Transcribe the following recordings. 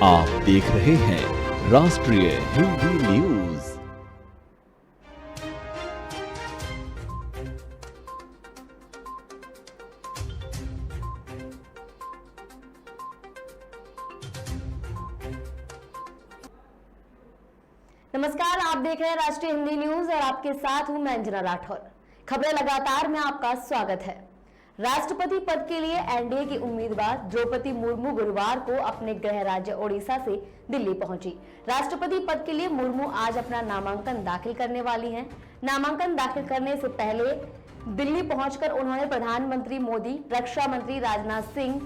आप देख रहे हैं राष्ट्रीय हिंदी न्यूज। नमस्कार, आप देख रहे हैं राष्ट्रीय हिंदी न्यूज और आपके साथ हूं मैं अंजना राठौर। खबरें लगातार में आपका स्वागत है। राष्ट्रपति पद के लिए एनडीए की उम्मीदवार द्रौपदी मुर्मू गुरुवार को अपने गृह राज्य ओडिशा से दिल्ली पहुंची। राष्ट्रपति पद के लिए मुर्मू आज अपना नामांकन दाखिल करने वाली हैं। नामांकन दाखिल करने से पहले दिल्ली पहुंचकर उन्होंने प्रधानमंत्री मोदी, रक्षा मंत्री राजनाथ सिंह,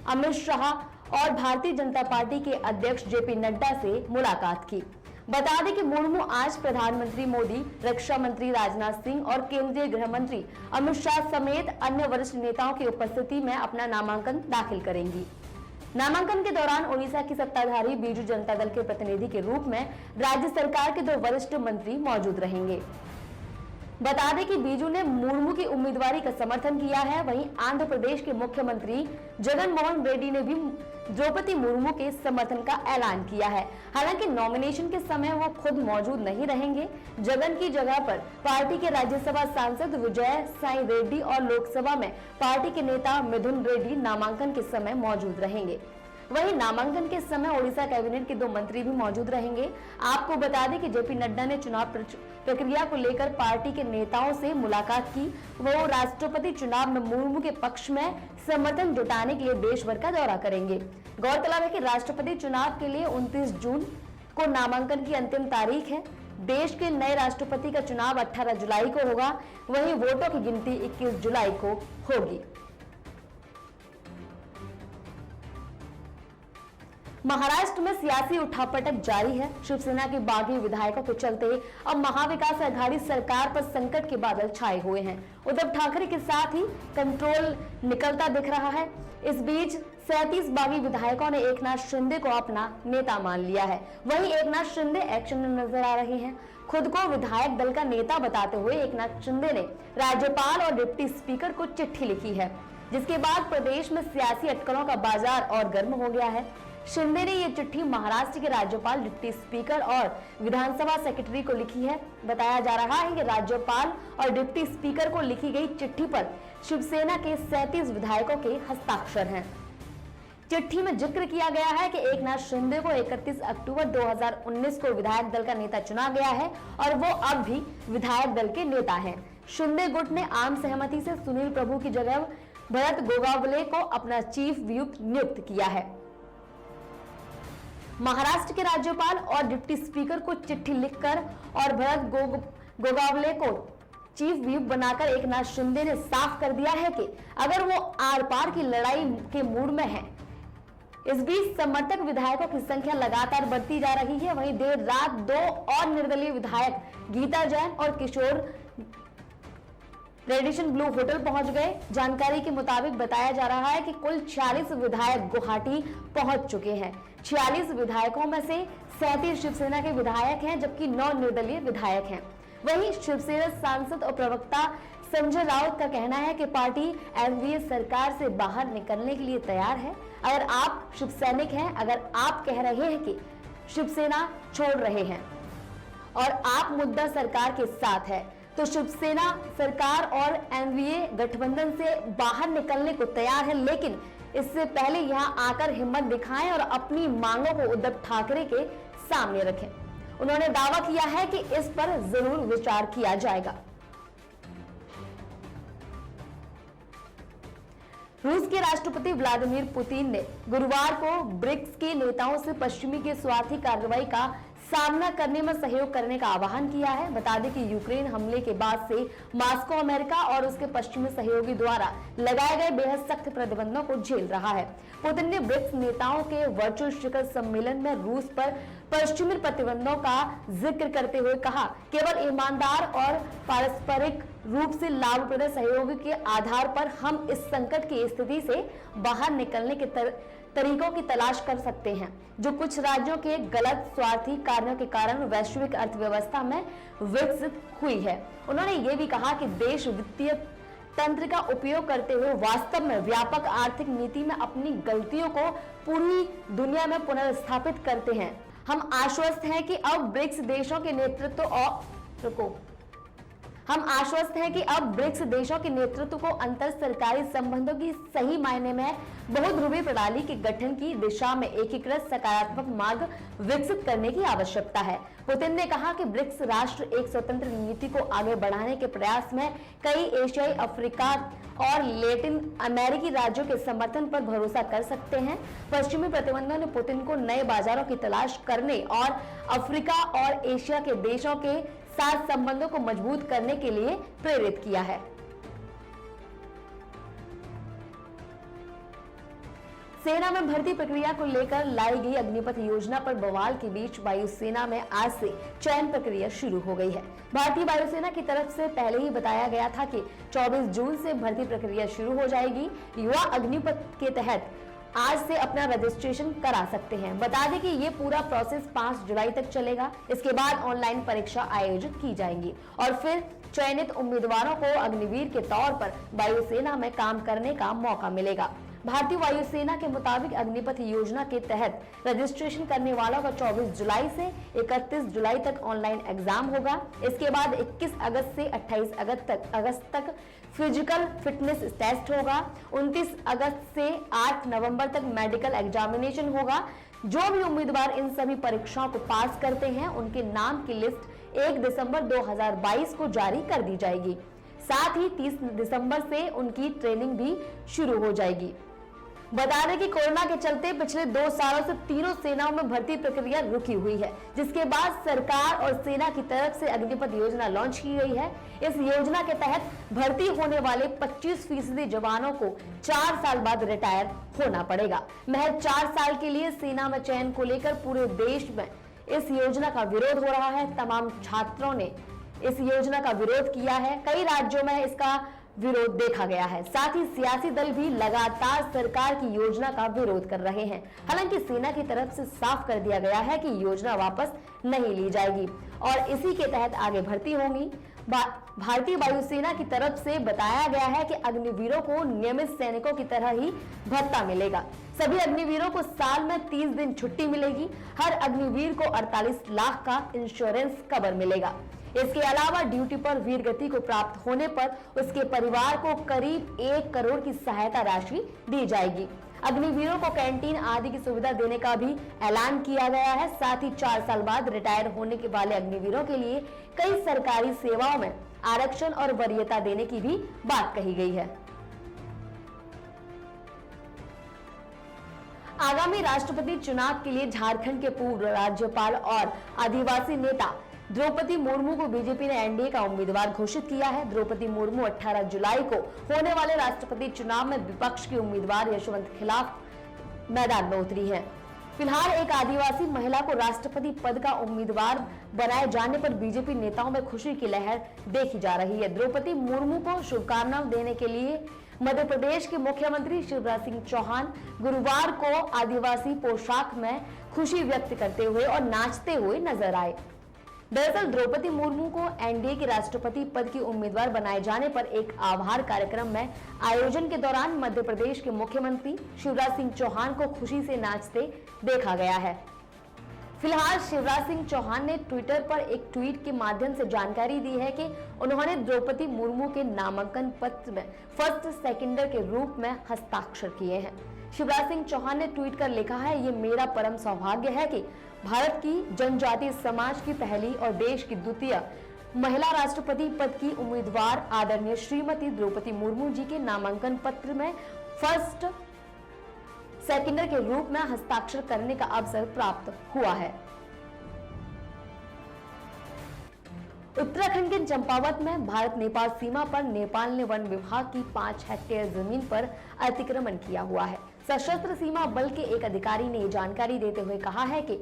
अमित शाह और भारतीय जनता पार्टी के अध्यक्ष जेपी नड्डा से मुलाकात की। बता दें कि मुर्मू आज प्रधानमंत्री मोदी, रक्षा मंत्री राजनाथ सिंह और केंद्रीय गृह मंत्री अमित शाह समेत अन्य वरिष्ठ नेताओं की उपस्थिति में अपना नामांकन दाखिल करेंगी। नामांकन के दौरान ओडिशा की सत्ताधारी बीजू जनता दल के प्रतिनिधि के रूप में राज्य सरकार के 2 वरिष्ठ मंत्री मौजूद रहेंगे। बता दें कि बीजू ने मुर्मू की उम्मीदवारी का समर्थन किया है। वहीं आंध्र प्रदेश के मुख्यमंत्री जगन मोहन रेड्डी ने भी द्रौपदी मुर्मू के समर्थन का ऐलान किया है। हालांकि नॉमिनेशन के समय वो खुद मौजूद नहीं रहेंगे। जगन की जगह पर पार्टी के राज्यसभा सांसद विजय साई रेड्डी और लोकसभा में पार्टी के नेता मिथुन रेड्डी नामांकन के समय मौजूद रहेंगे। वहीं नामांकन के समय ओडिशा कैबिनेट के 2 मंत्री भी मौजूद रहेंगे। आपको बता दें कि जेपी नड्डा ने चुनाव प्रक्रिया को लेकर पार्टी के नेताओं से मुलाकात की। वो राष्ट्रपति चुनाव में मुर्मू के पक्ष में समर्थन जुटाने के लिए देश भर का दौरा करेंगे। गौरतलब है कि राष्ट्रपति चुनाव के लिए 29 जून को नामांकन की अंतिम तारीख है। देश के नए राष्ट्रपति का चुनाव 18 जुलाई को होगा। वहीं वोटों की गिनती 21 जुलाई को होगी। महाराष्ट्र में सियासी उठापटक जारी है। शिवसेना के बागी विधायकों के चलते अब महाविकास आघाड़ी सरकार पर संकट के बादल छाए हुए हैं। उद्धव ठाकरे के साथ ही कंट्रोल निकलता दिख रहा है। इस बीच 37 बागी विधायकों ने एकनाथ शिंदे को अपना नेता मान लिया है। वहीं एकनाथ शिंदे एक्शन में नजर आ रहे हैं। खुद को विधायक दल का नेता बताते हुए एकनाथ शिंदे ने राज्यपाल और डिप्टी स्पीकर को चिट्ठी लिखी है, जिसके बाद प्रदेश में सियासी अटकलों का बाजार और गर्म हो गया है। शिंदे ने ये चिट्ठी महाराष्ट्र के राज्यपाल, डिप्टी स्पीकर और विधानसभा सेक्रेटरी को लिखी है। बताया जा रहा है कि राज्यपाल और डिप्टी स्पीकर को लिखी गई चिट्ठी पर शिवसेना के 37 विधायकों के हस्ताक्षर हैं। चिट्ठी में जिक्र किया गया है कि एकनाथ शिंदे को 31 अक्टूबर 2019 को विधायक दल का नेता चुना गया है और वो अब भी विधायक दल के नेता हैं। शिंदे गुट ने आम सहमति से सुनील प्रभु की जगह भरत गोगावले को अपना चीफ व्हिप नियुक्त किया है। महाराष्ट्र के राज्यपाल और डिप्टी स्पीकर को चिट्ठी लिखकर और भरत गोगावले को चीफ व्हिप बनाकर एकनाथ शिंदे ने साफ कर दिया है कि अगर वो आर पार की लड़ाई के मूड में है। इस बीच समर्थक विधायकों की संख्या लगातार बढ़ती जा रही है। वहीं देर रात 2 और निर्दलीय विधायक गीता जैन और किशोर रेडिशन ब्लू होटल पहुंच गए। जानकारी के मुताबिक बताया जा रहा है कि कुल 46 विधायक गुवाहाटी पहुंच चुके हैं। 46 विधायकों में से 37 शिवसेना के विधायक हैं, जबकि 9 निर्दलीय विधायक हैं। वहीं शिवसेना सांसद और प्रवक्ता संजय राउत का कहना है कि पार्टी एनडीए सरकार से बाहर निकलने के लिए तैयार है। अगर आप शिव सैनिक हैं, अगर आप कह रहे हैं कि शिवसेना छोड़ रहे हैं और आप मुद्दा सरकार के साथ है, तो शिवसेना सरकार और एनडीए गठबंधन से बाहर निकलने को तैयार है, लेकिन इससे पहले यहां आकर हिम्मत दिखाएं और अपनी मांगों को उद्धव ठाकरे के सामने रखें। उन्होंने दावा किया है कि इस पर जरूर विचार किया जाएगा। रूस के राष्ट्रपति व्लादिमीर पुतिन ने गुरुवार को ब्रिक्स के नेताओं से पश्चिमी के स्वार्थी कार्रवाई का सामना करने में सहयोग करने का आह्वान किया है। बता दें कि यूक्रेन हमले के बाद से मॉस्को अमेरिका और उसके पश्चिमी सहयोगी द्वारा लगाए गए बेहद सख्त प्रतिबंधों को झेल रहा है। पुतिन ने ब्रिक्स नेताओं के वर्चुअल शिखर सम्मेलन में रूस पर पश्चिमी प्रतिबंधों का जिक्र करते हुए कहा, केवल ईमानदार और पारस्परिक रूप से लाभप्रद सहयोग के आधार पर हम इस संकट की स्थिति से बाहर निकलने के तरीकों की तलाश कर सकते हैं, जो कुछ राज्यों के गलत स्वार्थी कार्यों के कारण वैश्विक अर्थव्यवस्था में विकसित हुई है। उन्होंने ये भी कहा कि देश वित्तीय तंत्र का उपयोग करते हुए वास्तव में व्यापक आर्थिक नीति में अपनी गलतियों को पूरी दुनिया में पुनर्स्थापित करते हैं। हम आश्वस्त हैं कि अब ब्रिक्स देशों के नेतृत्व को अंतर सरकारी संबंधों की सही मायने में बहुध्रुवीय प्रणाली के गठन की दिशा में एकीकृत सकारात्मक मार्ग विकसित करने की आवश्यकता है। पुतिन ने कहा कि ब्रिक्स राष्ट्र एक स्वतंत्र नीति को आगे बढ़ाने के प्रयास में कई एशियाई, अफ्रीका और लैटिन अमेरिकी राज्यों के समर्थन पर भरोसा कर सकते हैं। पश्चिमी प्रतिबंधों ने पुतिन को नए बाजारों की तलाश करने और अफ्रीका और एशिया के देशों के साथ संबंधों को मजबूत करने के लिए प्रेरित किया है। सेना में भर्ती प्रक्रिया को लेकर लाई गई अग्निपथ योजना पर बवाल के बीच वायुसेना में आज से चयन प्रक्रिया शुरू हो गई है। भारतीय वायुसेना की तरफ से पहले ही बताया गया था कि 24 जून से भर्ती प्रक्रिया शुरू हो जाएगी। युवा अग्निपथ के तहत आज से अपना रजिस्ट्रेशन करा सकते हैं। बता दें कि ये पूरा प्रोसेस 5 जुलाई तक चलेगा। इसके बाद ऑनलाइन परीक्षा आयोजित की जाएंगी और फिर चयनित उम्मीदवारों को अग्निवीर के तौर पर वायुसेना में काम करने का मौका मिलेगा। भारतीय वायुसेना के मुताबिक अग्निपथ योजना के तहत रजिस्ट्रेशन करने वालों का 24 जुलाई से 31 जुलाई तक ऑनलाइन एग्जाम होगा। इसके बाद 21 अगस्त से 28 अगस्त तक फिजिकल फिटनेस टेस्ट होगा। 29 अगस्त से 8 नवंबर तक मेडिकल एग्जामिनेशन होगा। जो भी उम्मीदवार इन सभी परीक्षाओं को पास करते हैं उनके नाम की लिस्ट 1 दिसंबर 2022 को जारी कर दी जाएगी। साथ ही 30 दिसंबर से उनकी ट्रेनिंग भी शुरू हो जाएगी। बता दें कि कोरोना के चलते पिछले 2 सालों से तीनों सेनाओं में भर्ती प्रक्रिया रुकी हुई है, जिसके बाद सरकार और सेना की तरफ से अग्निपथ योजना लॉन्च की गई है। इस योजना के तहत भर्ती होने वाले 25% जवानों को 4 साल बाद रिटायर होना पड़ेगा। महज 4 साल के लिए सेना में चयन को लेकर पूरे देश में इस योजना का विरोध हो रहा है। तमाम छात्रों ने इस योजना का विरोध किया है। कई राज्यों में इसका विरोध देखा गया है। साथ ही सियासी दल भी लगातार सरकार की योजना का विरोध कर रहे हैं। हालांकि सेना की तरफ से साफ कर दिया गया है कि योजना वापस नहीं ली जाएगी और इसी के तहत आगे भर्ती होंगी। भारतीय वायुसेना की तरफ से बताया गया है कि अग्निवीरों को नियमित सैनिकों की तरह ही भत्ता मिलेगा। सभी अग्निवीरों को साल में 30 दिन छुट्टी मिलेगी। हर अग्निवीर को 48 लाख का इंश्योरेंस कवर मिलेगा। इसके अलावा ड्यूटी पर वीर गति को प्राप्त होने पर उसके परिवार को करीब 1 करोड़ की सहायता राशि दी जाएगी। अग्निवीरों को कैंटीन आदि की सुविधा देने का भी ऐलान किया गया है। साथ ही 4 साल बाद रिटायर होने के वाले अग्निवीरों के लिए कई सरकारी सेवाओं में आरक्षण और वरीयता देने की भी बात कही गई है। आगामी राष्ट्रपति चुनाव के लिए झारखंड के पूर्व राज्यपाल और आदिवासी नेता द्रौपदी मुर्मू को बीजेपी ने एनडीए का उम्मीदवार घोषित किया है। द्रौपदी मुर्मू 18 जुलाई को होने वाले राष्ट्रपति चुनाव में विपक्ष के उम्मीदवार यशवंत के खिलाफ मैदान में उतरी है। फिलहाल एक आदिवासी महिला को राष्ट्रपति पद का उम्मीदवार बनाए जाने पर बीजेपी नेताओं में खुशी की लहर देखी जा रही है। द्रौपदी मुर्मू को शुभकामनाएं देने के लिए मध्य प्रदेश के मुख्यमंत्री शिवराज सिंह चौहान गुरुवार को आदिवासी पोशाक में खुशी व्यक्त करते हुए और नाचते हुए नजर आए। दरअसल द्रौपदी मुर्मू को एनडीए के राष्ट्रपति पद की उम्मीदवार बनाए जाने पर एक आभार कार्यक्रम में आयोजन के दौरान मध्य प्रदेश के मुख्यमंत्री शिवराज सिंह चौहान को खुशी से नाचते देखा गया है। फिलहाल शिवराज सिंह चौहान ने ट्विटर पर एक ट्वीट के माध्यम से जानकारी दी है कि उन्होंने द्रौपदी मुर्मू के नामांकन पत्र में फर्स्ट सेकेंडर के रूप में हस्ताक्षर किए हैं। शिवराज सिंह चौहान ने ट्वीट कर लिखा है, ये मेरा परम सौभाग्य है कि भारत की जनजातीय समाज की पहली और देश की द्वितीय महिला राष्ट्रपति पद की उम्मीदवार आदरणीय श्रीमती द्रौपदी मुर्मू जी के नामांकन पत्र में फर्स्ट सेकेंडर के रूप में हस्ताक्षर करने का अवसर प्राप्त हुआ है। उत्तराखंड के चंपावत में भारत नेपाल सीमा पर नेपाल ने वन विभाग की 5 हेक्टेयर जमीन पर अतिक्रमण किया हुआ है। सशस्त्र सीमा बल के एक अधिकारी ने ये जानकारी देते हुए कहा है कि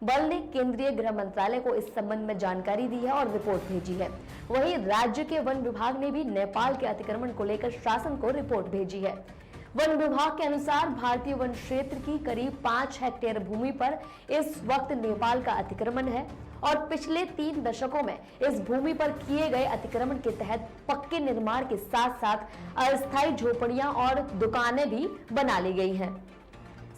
बल ने केंद्रीय गृह मंत्रालय को इस संबंध में जानकारी दी है और रिपोर्ट भेजी है। वहीं राज्य के वन विभाग ने भी नेपाल के अतिक्रमण को लेकर शासन को रिपोर्ट भेजी है। वन विभाग के अनुसार भारतीय वन क्षेत्र की करीब 5 हेक्टेयर भूमि पर इस वक्त नेपाल का अतिक्रमण है और पिछले 3 दशकों में इस भूमि पर किए गए अतिक्रमण के तहत पक्के निर्माण के साथ साथ अस्थायी झोपड़ियां और दुकानें भी बना ली गई हैं।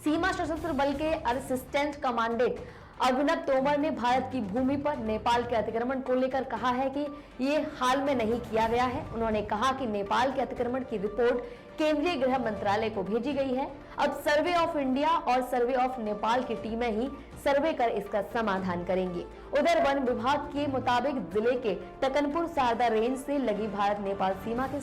सीमा सशस्त्र बल के असिस्टेंट कमांडेंट अभिनव तोमर ने भारत की भूमि पर नेपाल के अतिक्रमण को लेकर कहा है कि ये हाल में नहीं किया गया है। उन्होंने कहा कि नेपाल के अतिक्रमण की रिपोर्ट केंद्रीय गृह मंत्रालय को भेजी गई है। अब सर्वे ऑफ इंडिया और सर्वे ऑफ नेपाल की टीमें ही सर्वे कर इसका समाधान करेंगी। उधर वन विभाग के मुताबिक जिले के टकनपुर शारदा रेंज से लगी भारत नेपाल सीमा के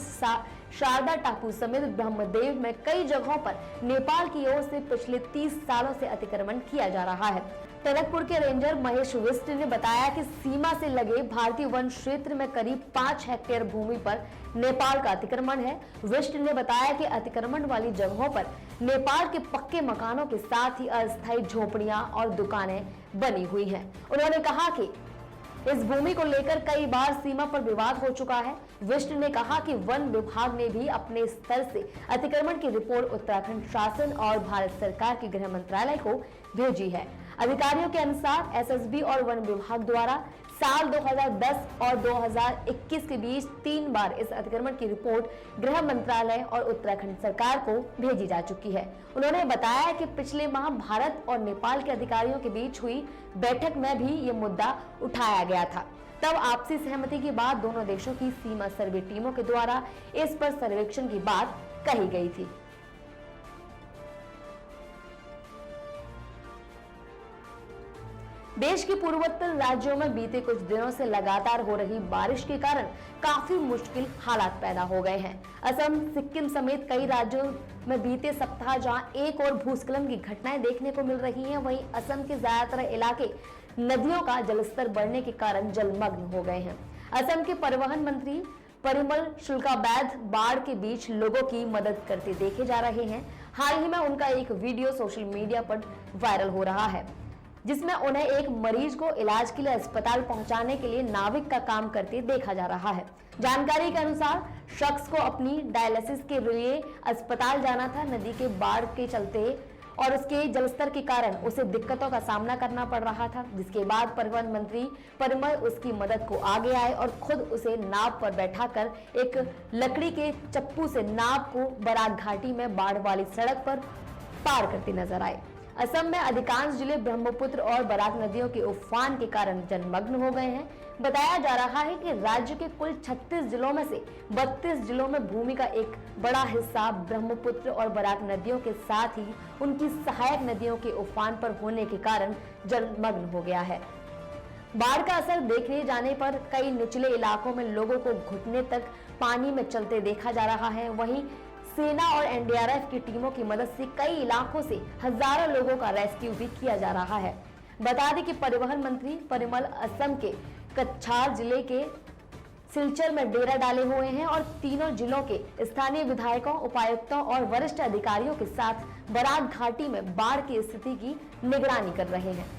शारदा टापू समेत ब्रह्मदेव में कई जगहों पर नेपाल की ओर से पिछले 30 सालों से अतिक्रमण किया जा रहा है। टनकपुर के रेंजर महेश विष्ट ने बताया कि सीमा से लगे भारतीय वन क्षेत्र में करीब 5 हेक्टेयर भूमि पर नेपाल का अतिक्रमण है। विष्ट ने बताया कि अतिक्रमण वाली जगहों पर नेपाल के पक्के मकानों के साथ ही अस्थायी झोपड़ियां और दुकानें बनी हुई हैं। उन्होंने कहा कि इस भूमि को लेकर कई बार सीमा पर विवाद हो चुका है। विष्ट ने कहा कि वन विभाग ने भी अपने स्तर से अतिक्रमण की रिपोर्ट उत्तराखंड शासन और भारत सरकार के गृह मंत्रालय को भेजी है। अधिकारियों के अनुसार एसएसबी और वन विभाग द्वारा साल 2010 और 2021 के बीच 3 बार इस अतिक्रमण की रिपोर्ट गृह मंत्रालय और उत्तराखंड सरकार को भेजी जा चुकी है। उन्होंने बताया कि पिछले माह भारत और नेपाल के अधिकारियों के बीच हुई बैठक में भी ये मुद्दा उठाया गया था। तब आपसी सहमति के बाद दोनों देशों की सीमा सर्वे टीमों के द्वारा इस पर सर्वेक्षण की बात कही गई थी। देश के पूर्वोत्तर राज्यों में बीते कुछ दिनों से लगातार हो रही बारिश के कारण काफी मुश्किल हालात पैदा हो गए हैं। असम, सिक्किम समेत कई राज्यों में बीते सप्ताह जहां एक और भूस्खलन की घटनाएं देखने को मिल रही हैं, वहीं असम के ज्यादातर इलाके नदियों का जलस्तर बढ़ने के कारण जलमग्न हो गए हैं। असम के परिवहन मंत्री परिमल शुक्लाबैद्य बाढ़ के बीच लोगों की मदद करते देखे जा रहे हैं। हाल ही में उनका एक वीडियो सोशल मीडिया पर वायरल हो रहा है, जिसमें उन्हें एक मरीज को इलाज के लिए अस्पताल पहुंचाने के लिए नाविक का काम करते देखा जा रहा है। जानकारी के अनुसार शख्स को अपनी डायलिसिस के लिए अस्पताल जाना था। नदी के बाढ़ के चलते और उसके जलस्तर के कारण उसे दिक्कतों का सामना करना पड़ रहा था, जिसके बाद परिवहन मंत्री परिमल उसकी मदद को आगे आए और खुद उसे नाव पर बैठाकर एक लकड़ी के चप्पू से नाव को बराक घाटी में बाढ़ वाली सड़क पर पार करते नजर आए। असम में अधिकांश जिले ब्रह्मपुत्र और बराक नदियों के उफान के कारण जलमग्न हो गए हैं। बताया जा रहा है कि राज्य के कुल 36 जिलों में से 32 जिलों में भूमि का एक बड़ा हिस्सा ब्रह्मपुत्र और बराक नदियों के साथ ही उनकी सहायक नदियों के उफान पर होने के कारण जलमग्न हो गया है। बाढ़ का असर देखने जाने पर कई निचले इलाकों में लोगों को घुटने तक पानी में चलते देखा जा रहा है। वहीं सेना और एनडीआरएफ की टीमों की मदद से कई इलाकों से हजारों लोगों का रेस्क्यू भी किया जा रहा है। बता दें कि परिवहन मंत्री परिमल असम के कछार जिले के सिलचर में डेरा डाले हुए हैं और तीनों जिलों के स्थानीय विधायकों, उपायुक्तों और वरिष्ठ अधिकारियों के साथ बराक घाटी में बाढ़ की स्थिति की निगरानी कर रहे हैं।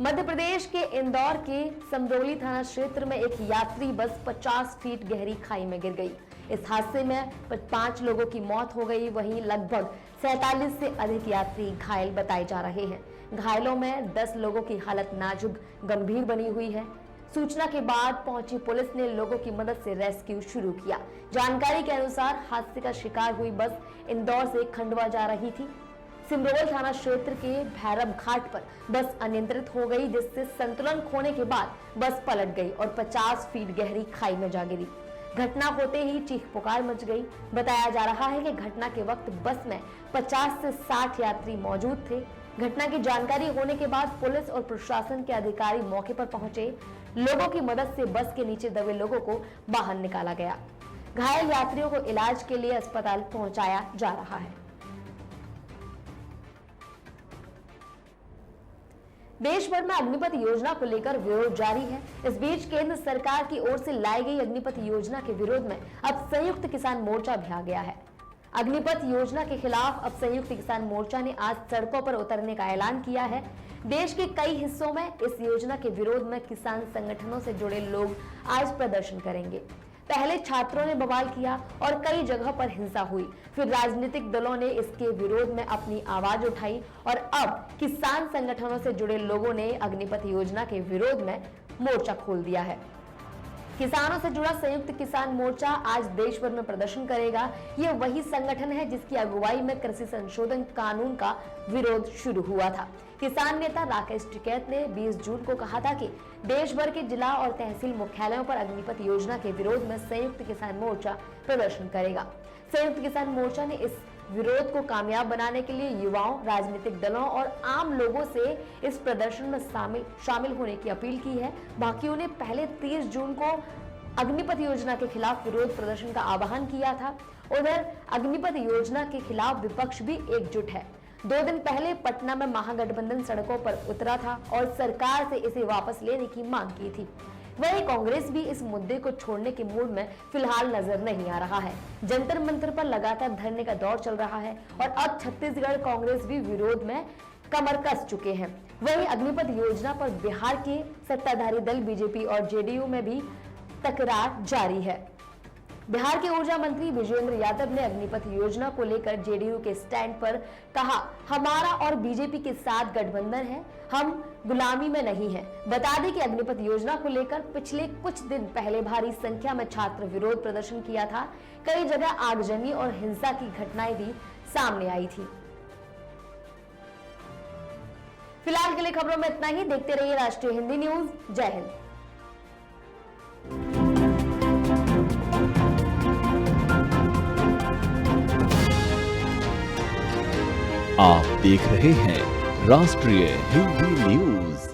मध्य प्रदेश के इंदौर के समरौली थाना क्षेत्र में एक यात्री बस 50 फीट गहरी खाई में गिर गई। इस हादसे में 5 लोगों की मौत हो गई, वहीं लगभग 47 से अधिक यात्री घायल बताए जा रहे हैं। घायलों में 10 लोगों की हालत नाजुक गंभीर बनी हुई है। सूचना के बाद पहुंची पुलिस ने लोगों की मदद से रेस्क्यू शुरू किया। जानकारी के अनुसार हादसे का शिकार हुई बस इंदौर से खंडवा जा रही थी। सिमरोल थाना क्षेत्र के भैरव घाट पर बस अनियंत्रित हो गई, जिससे संतुलन खोने के बाद बस पलट गई और 50 फीट गहरी खाई में जा गिरी। घटना होते ही चीख पुकार मच गई। बताया जा रहा है कि घटना के वक्त बस में 50 से 60 यात्री मौजूद थे। घटना की जानकारी होने के बाद पुलिस और प्रशासन के अधिकारी मौके पर पहुंचे। लोगों की मदद से बस के नीचे दबे लोगों को बाहर निकाला गया। घायल यात्रियों को इलाज के लिए अस्पताल पहुंचाया जा रहा है। देश भर में अग्निपथ योजना को लेकर विरोध जारी है। इस बीच केंद्र सरकार की ओर से लाई गई अग्निपथ योजना के विरोध में अब संयुक्त किसान मोर्चा भी आ गया है। अग्निपथ योजना के खिलाफ अब संयुक्त किसान मोर्चा ने आज सड़कों पर उतरने का ऐलान किया है। देश के कई हिस्सों में इस योजना के विरोध में किसान संगठनों से जुड़े लोग आज प्रदर्शन करेंगे। पहले छात्रों ने बवाल किया और कई जगह पर हिंसा हुई, फिर राजनीतिक दलों ने इसके विरोध में अपनी आवाज उठाई और अब किसान संगठनों से जुड़े लोगों ने अग्निपथ योजना के विरोध में मोर्चा खोल दिया है। किसानों से जुड़ा संयुक्त किसान मोर्चा आज देश भर में प्रदर्शन करेगा। यह वही संगठन है जिसकी अगुवाई में कृषि संशोधन कानून का विरोध शुरू हुआ था। किसान नेता राकेश टिकैत ने 20 जून को कहा था कि देश भर के जिला और तहसील मुख्यालयों पर अग्निपथ योजना के विरोध में संयुक्त किसान मोर्चा प्रदर्शन करेगा। संयुक्त किसान मोर्चा ने इस विरोध को कामयाब बनाने के लिए युवाओं, राजनीतिक दलों और आम लोगों से इस प्रदर्शन में शामिल होने की अपील की है। बाकियों ने पहले 30 जून को अग्निपथ योजना के खिलाफ विरोध प्रदर्शन का आह्वान किया था। उधर अग्निपथ योजना के खिलाफ विपक्ष भी एकजुट है। 2 दिन पहले पटना में महागठबंधन सड़कों पर उतरा था और सरकार से इसे वापस लेने की मांग की थी। वहीं कांग्रेस भी इस मुद्दे को छोड़ने के मूड में फिलहाल नजर नहीं आ रहा है। जंतर मंतर पर लगातार धरने का दौर चल रहा है और अब छत्तीसगढ़ कांग्रेस भी विरोध में कमर कस चुके हैं। वहीं अग्निपथ योजना पर बिहार के सत्ताधारी दल बीजेपी और जेडीयू में भी तकरार जारी है। बिहार के ऊर्जा मंत्री विजेंद्र यादव ने अग्निपथ योजना को लेकर जेडीयू के स्टैंड पर कहा, हमारा और बीजेपी के साथ गठबंधन है, हम गुलामी में नहीं हैं। बता दें कि अग्निपथ योजना को लेकर पिछले कुछ दिन पहले भारी संख्या में छात्र विरोध प्रदर्शन किया था। कई जगह आगजनी और हिंसा की घटनाएं भी सामने आई थी। फिलहाल के लिए खबरों में इतना ही। देखते रहिए राष्ट्रीय हिंदी न्यूज। जय हिंद। आप देख रहे हैं राष्ट्रीय हिंदी न्यूज।